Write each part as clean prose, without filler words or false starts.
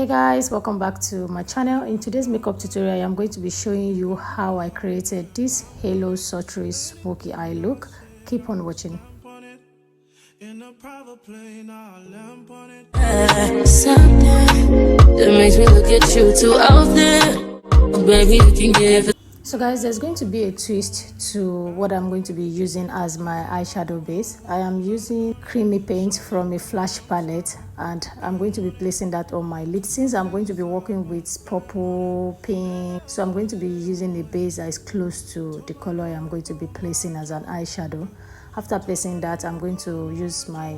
Hey guys, welcome back to my channel. In today's makeup tutorial, I am going to be showing you how I created this Halo Sultry Smokey eye look. Keep on watching. Something that makes me look at you too out there. Baby, you can give it. So guys, there's going to be a twist to what I'm going to be using as my eyeshadow base. I am using creamy paint from a flash palette and I'm going to be placing that on my lid. Since I'm going to be working with purple, pink, so I'm going to be using a base that is close to the color I'm going to be placing as an eyeshadow. After placing that, I'm going to use my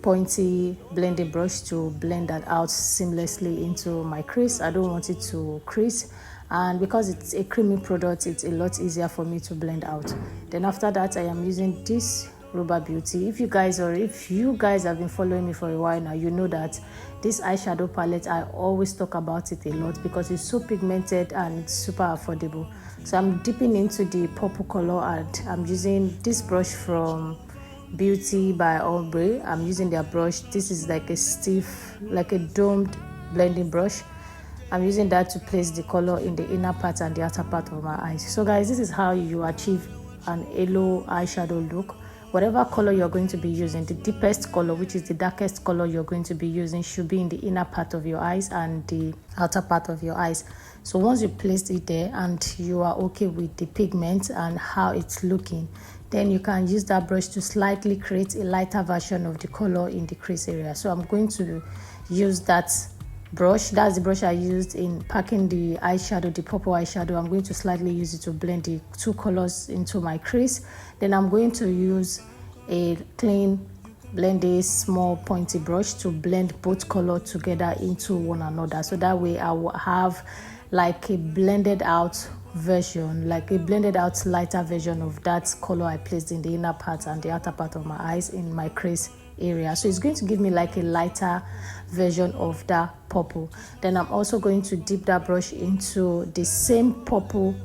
pointy blending brush to blend that out seamlessly into my crease. I don't want it to crease, and because it's a creamy product, it's a lot easier for me to blend out. Then after that, I am using this Rubber Beauty. If you guys have been following me for a while now, you know that this eyeshadow palette, I always talk about it a lot because it's so pigmented and it's super affordable. So I'm dipping into the purple color and I'm using this brush from Beauty by Ombre. I'm using their brush. This is like a stiff, like a domed blending brush. I'm using that to place the color in the inner part and the outer part of my eyes. So guys, this is how you achieve an yellow eyeshadow look. Whatever color you're going to be using, the deepest color, which is the darkest color you're going to be using, should be in the inner part of your eyes and the outer part of your eyes. So once you place it there and you are okay with the pigment and how it's looking, then you can use that brush to slightly create a lighter version of the color in the crease area. So I'm going to use that brush. That's the brush I used in packing the eyeshadow, the purple eyeshadow. I'm going to slightly use it to blend the two colors into my crease. Then I'm going to use a clean blended small pointy brush to blend both colors together into one another. So that way I will have like a blended out version, like a blended out lighter version of that color I placed in the inner part and the outer part of my eyes in my crease area. So it's going to give me like a lighter version of that purple. Then I'm also going to dip that brush into the same purple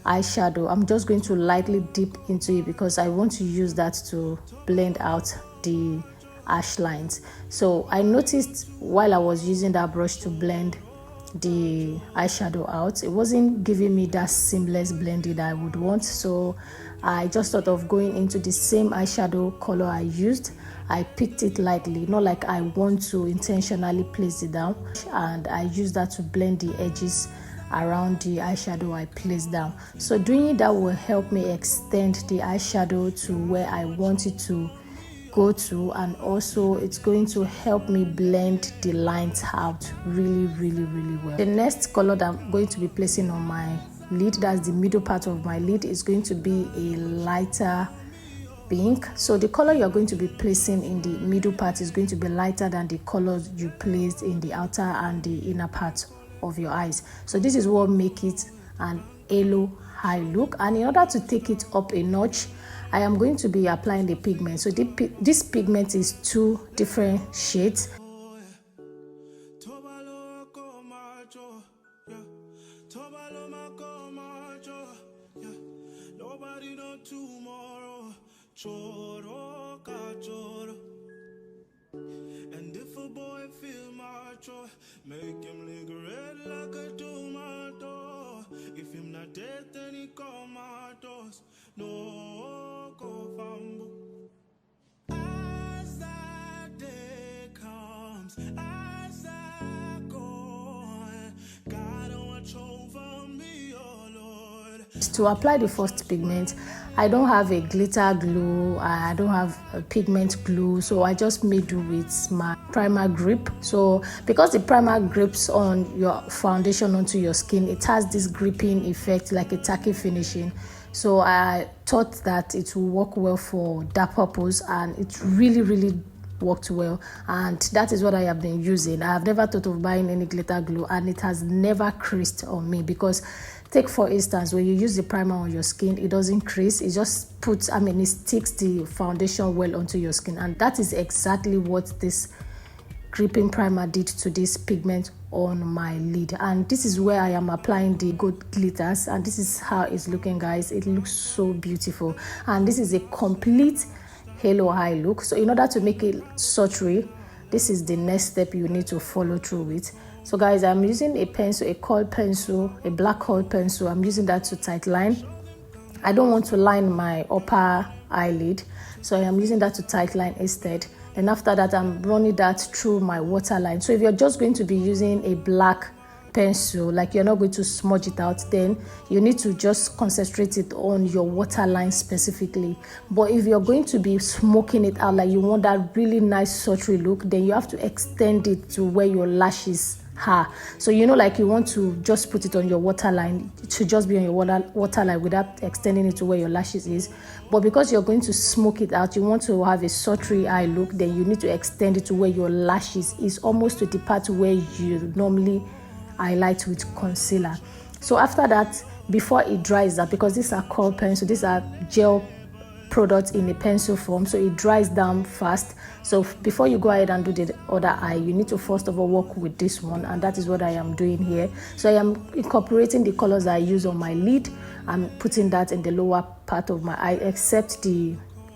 eyeshadow. I'm just going to lightly dip into it because I want to use that to blend out the ash lines. So I noticed while I was using that brush to blend the eyeshadow out, it wasn't giving me that seamless blending that I would want. So I just thought of going into the same eyeshadow color I used. I picked it lightly, not like I want to intentionally place it down, and I use that to blend the edges around the eyeshadow I placed down. So doing that will help me extend the eyeshadow to where I want it to go to, and also it's going to help me blend the lines out really well. The next color that I'm going to be placing on my lid, that's the middle part of my lid, is going to be a lighter pink. So the color you're going to be placing in the middle part is going to be lighter than the colors you placed in the outer and the inner part of your eyes. So this is what makes it an yellow eye look. And in order to take it up a notch, I am going to be applying the pigment. So this pigment is two different shades. And if a boy feel macho, make him lick red like a tomato. If him not dead, then he come out us. No go fambo. As that day comes, as I go, God watch over me, oh Lord. To apply the first pigment, I don't have a glitter glue, I don't have a pigment glue, so I just made do with my primer grip. So because the primer grips on your foundation onto your skin, it has this gripping effect like a tacky finishing. So I thought that it will work well for that purpose, and it really worked well, and that is what I have been using. I have never thought of buying any glitter glue, and it has never creased on me. Because take for instance, when you use the primer on your skin, it doesn't crease, it just puts, it sticks the foundation well onto your skin, and that is exactly what this gripping primer did to this pigment on my lid. And this is where I am applying the gold glitters, and this is how it's looking, guys. It looks so beautiful, and this is a complete halo eye look. So in order to make it sultry, this is the next step you need to follow through with. So guys, I'm using a pencil, a coil pencil, a black coil pencil. I'm using that to tight line. I don't want to line my upper eyelid, so I am using that to tight line instead. And after that, I'm running that through my waterline. So if you're just going to be using a black pencil, like you're not going to smudge it out, then you need to just concentrate it on your waterline specifically. But if you're going to be smoking it out, like you want that really nice sultry look, then you have to extend it to where your lashes are. So like you want to just put it on your waterline, it should just be on your waterline without extending it to where your lashes is. But because you're going to smoke it out, you want to have a sultry eye look, then you need to extend it to where your lashes is, almost to the part where you normally highlight with concealer. So after that, before it dries up, because these are coil pencil, these are gel products in a pencil form, so it dries down fast. So before you go ahead and do the other eye, you need to first of all work with this one, and that is what I am doing here. So I am incorporating the colors I use on my lid. I'm putting that in the lower part of my eye, except the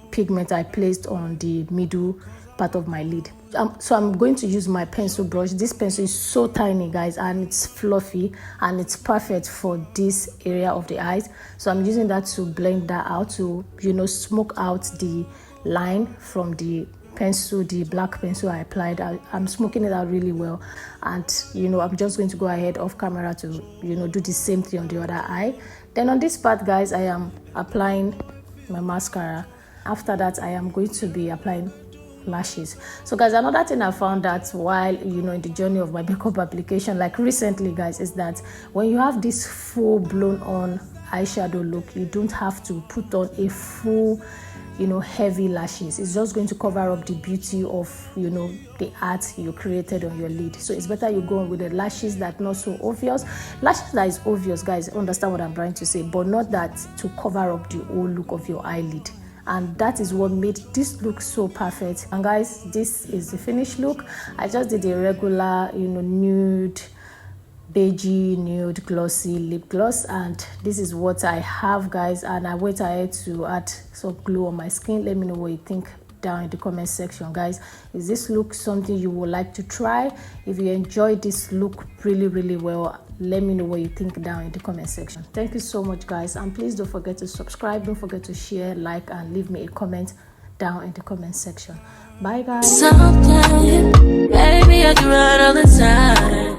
pigment I placed on the middle part of my lid. So I'm going to use my pencil brush. This pencil is so tiny, guys, and it's fluffy, and it's perfect for this area of the eyes. So I'm using that to blend that out, to smoke out the line from the pencil, the black pencil I applied. I'm smoking it out really well, and I'm just going to go ahead off camera to do the same thing on the other eye. Then on this part, guys, I am applying my mascara. After that, I am going to be applying lashes. So guys, another thing I found that while in the journey of my makeup application, like recently, guys, is that when you have this full blown on eyeshadow look, you don't have to put on a full heavy lashes. It's just going to cover up the beauty of the art you created on your lid. So it's better you go on with the lashes that not so obvious. Lashes that is obvious, guys, understand what I'm trying to say, but not that to cover up the whole look of your eyelid. And that is what made this look so perfect. And guys, this is the finished look. I just did a regular nude, beigey, nude, glossy lip gloss, and this is what I have, guys. And I went ahead to add some glue on my skin. Let me know what you think down in the comment section, guys. Is this look something you would like to try? If you enjoyed this look really well, let me know what you think down in the comment section. Thank you so much, guys, and please don't forget to subscribe, don't forget to share, like, and leave me a comment down in the comment section. Bye, guys. Something, baby, I can run all the time.